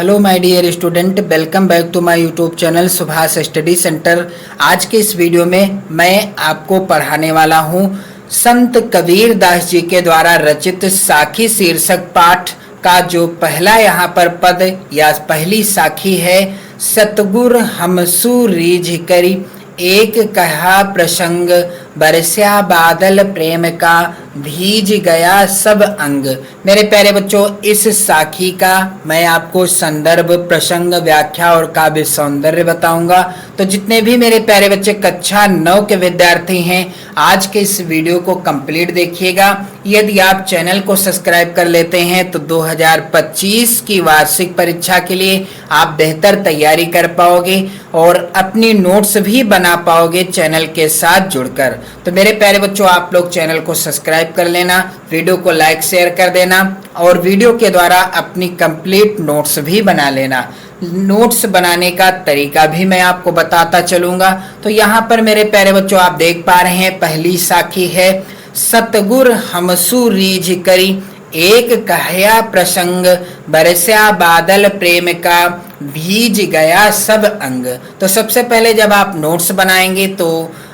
Hello my dear student, welcome back to my YouTube channel Subhash study centre. आज के इस video में मैं आपको पढ़ाने वाला हूं संत कबीर दास जी के द्वारा रचित साखी शीर्षक पाठ का जो पहला यहाँ पर पद या पहली साखी है, सतगुर हमसु रीझ करी एक कहा प्रसंग बरस्या बादल प्रेम का भीज गया सब अंग। मेरे प्यारे बच्चों, इस साखी का मैं आपको संदर्भ, प्रसंग, व्याख्या और काव्य सौंदर्य बताऊंगा। तो जितने भी मेरे प्यारे बच्चे कक्षा 9 के विद्यार्थी हैं, आज के इस वीडियो को कंप्लीट देखिएगा। यदि आप चैनल को सब्सक्राइब कर लेते हैं तो 2025 की वार्षिक परीक्षा के लिए आप बेहतर तैयारी कर पाओगे और अपनी नोट्स भी बना पाओगे चैनल के साथ जुड़कर। तो मेरे प्यारे बच्चों, आप लोग चैनल को सब्सक्राइब कर लेना, वीडियो को लाइक शेयर कर देना और वीडियो के द्वारा अपनी कंप्लीट नोट्स भी बना लेना। नोट्स बनाने का तरीका भी मैं आपको बताता चलूंगा। तो यहाँ पर मेरे प्यारे बच्चों आप देख पा रहे हैं, पहली साखी है सतगुर हमसु रीझ करी एक कहया प्रसंग बरस्या बादल प्रेम का भीज गया सब अंग। तो सबसे पहले जब आप नोट्स बनाएंगे तो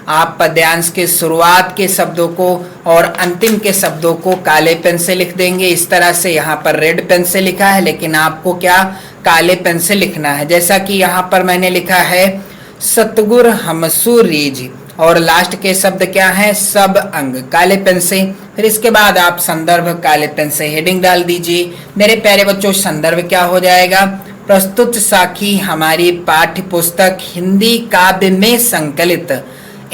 आप पद्यांश के शुरुआत के शब्दों को और अंतिम के शब्दों को काले पेन से लिख देंगे। इस तरह से यहाँ पर रेड पेन से लिखा है, लेकिन आपको क्या काले पेन से लिखना है। जैसा कि यहाँ पर मैंने लिखा है सतगुर हमसु रीझ और लास्ट के शब्द क्या है, सब अंग, काले पेन से। फिर इसके बाद आप संदर्भ काले पेन से हेडिंग डाल दीजिए। मेरे प्यारे बच्चों, संदर्भ क्या हो जाएगा, प्रस्तुत साखी हमारी पाठ्य पुस्तक हिंदी काव्य में संकलित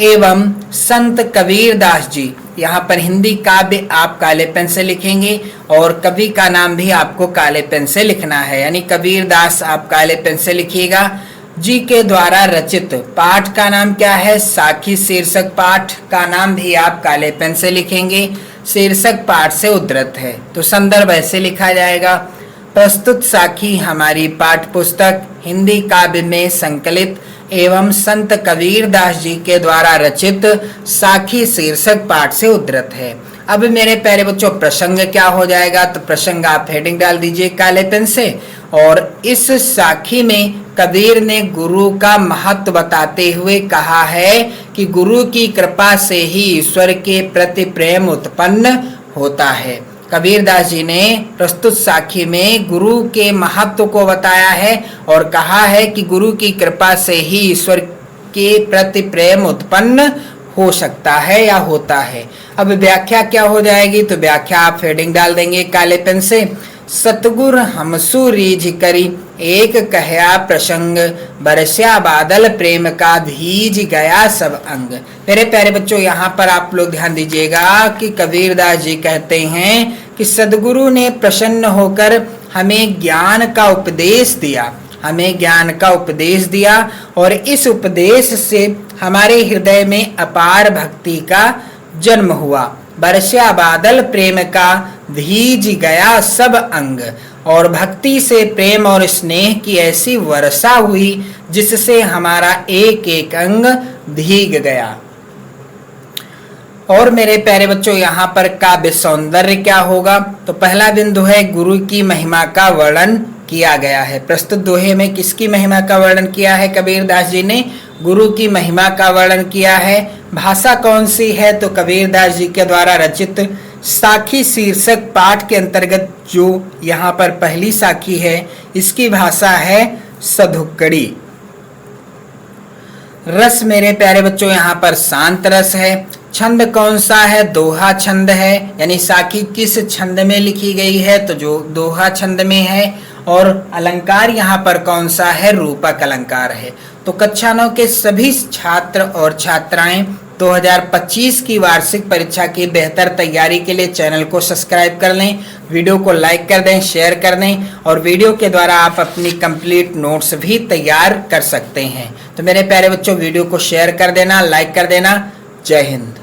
एवं संत कबीर दास जी। यहाँ पर हिंदी काव्य आप काले पेन से लिखेंगे और कवि का नाम भी आपको काले पेन से लिखना है, यानी कबीर दास आप काले पेन से लिखिएगा जी के द्वारा रचित। पाठ का नाम क्या है, साखी शीर्षक पाठ का नाम भी आप काले पेन से लिखेंगे, शीर्षक पाठ से उद्धृत है। तो संदर्भ ऐसे लिखा जाएगा, प्रस्तुत साखी हमारी पाठ्य पुस्तक हिंदी काव्य में संकलित एवं संत कबीर दास जी के द्वारा रचित साखी शीर्षक पाठ से उद्धृत है। अब मेरे प्यारे बच्चों प्रसंग क्या हो जाएगा, तो प्रसंग आप हेडिंग डाल दीजिए काले पेन से। और इस साखी में कबीर ने गुरु का महत्व बताते हुए कहा है कि गुरु की कृपा से ही ईश्वर के प्रति प्रेम उत्पन्न होता है। कबीर दास जी ने प्रस्तुत साखी में गुरु के महत्व को बताया है और कहा है कि गुरु की कृपा से ही ईश्वर के प्रति प्रेम उत्पन्न हो सकता है या होता है। अब व्याख्या क्या हो जाएगी, तो व्याख्या आप हेडिंग डाल देंगे काले पेन से, सतगुर हमसु रीझ करी एक कहया प्रसंग बरस्या बादल प्रेम का भीज गया सब अंग। मेरे प्यारे बच्चों, यहाँ पर आप लोग ध्यान दीजिएगा कि कबीर दास जी कहते हैं कि सदगुरु ने प्रसन्न होकर हमें ज्ञान का उपदेश दिया, हमें ज्ञान का उपदेश दिया और इस उपदेश से हमारे हृदय में अपार भक्ति का जन्म हुआ। बरस्या बादल प्रेम का भीज गया सब अंग, और भक्ति से प्रेम और स्नेह की ऐसी वर्षा हुई जिससे हमारा एक एक अंग भीग गया। और मेरे प्यारे बच्चों, यहाँ पर काव्य सौंदर्य क्या होगा, तो पहला बिंदु है गुरु की महिमा का वर्णन किया गया है। प्रस्तुत दोहे में किसकी महिमा का वर्णन किया है, कबीर दास जी ने गुरु की महिमा का वर्णन किया है। भाषा कौन सी है, तो कबीर दास जी के द्वारा रचित साखी शीर्षक पाठ के अंतर्गत जो यहाँ पर पहली साखी है, इसकी भाषा है सधुक्कड़ी। रस मेरे प्यारे बच्चों यहाँ पर शांत रस है। छंद कौन सा है, दोहा छंद है, यानी साखी किस छंद में लिखी गई है, तो जो दोहा छंद में है। और अलंकार यहाँ पर कौन सा है, रूपक अलंकार है। तो कक्षा 9 के सभी छात्र और छात्राएं 2025 की वार्षिक परीक्षा की बेहतर तैयारी के लिए चैनल को सब्सक्राइब कर लें, वीडियो को लाइक कर दें, शेयर कर दें और वीडियो के द्वारा आप अपनी कंप्लीट नोट्स भी तैयार कर सकते हैं। तो मेरे प्यारे बच्चों, वीडियो को शेयर कर देना, लाइक कर देना। जय हिंद।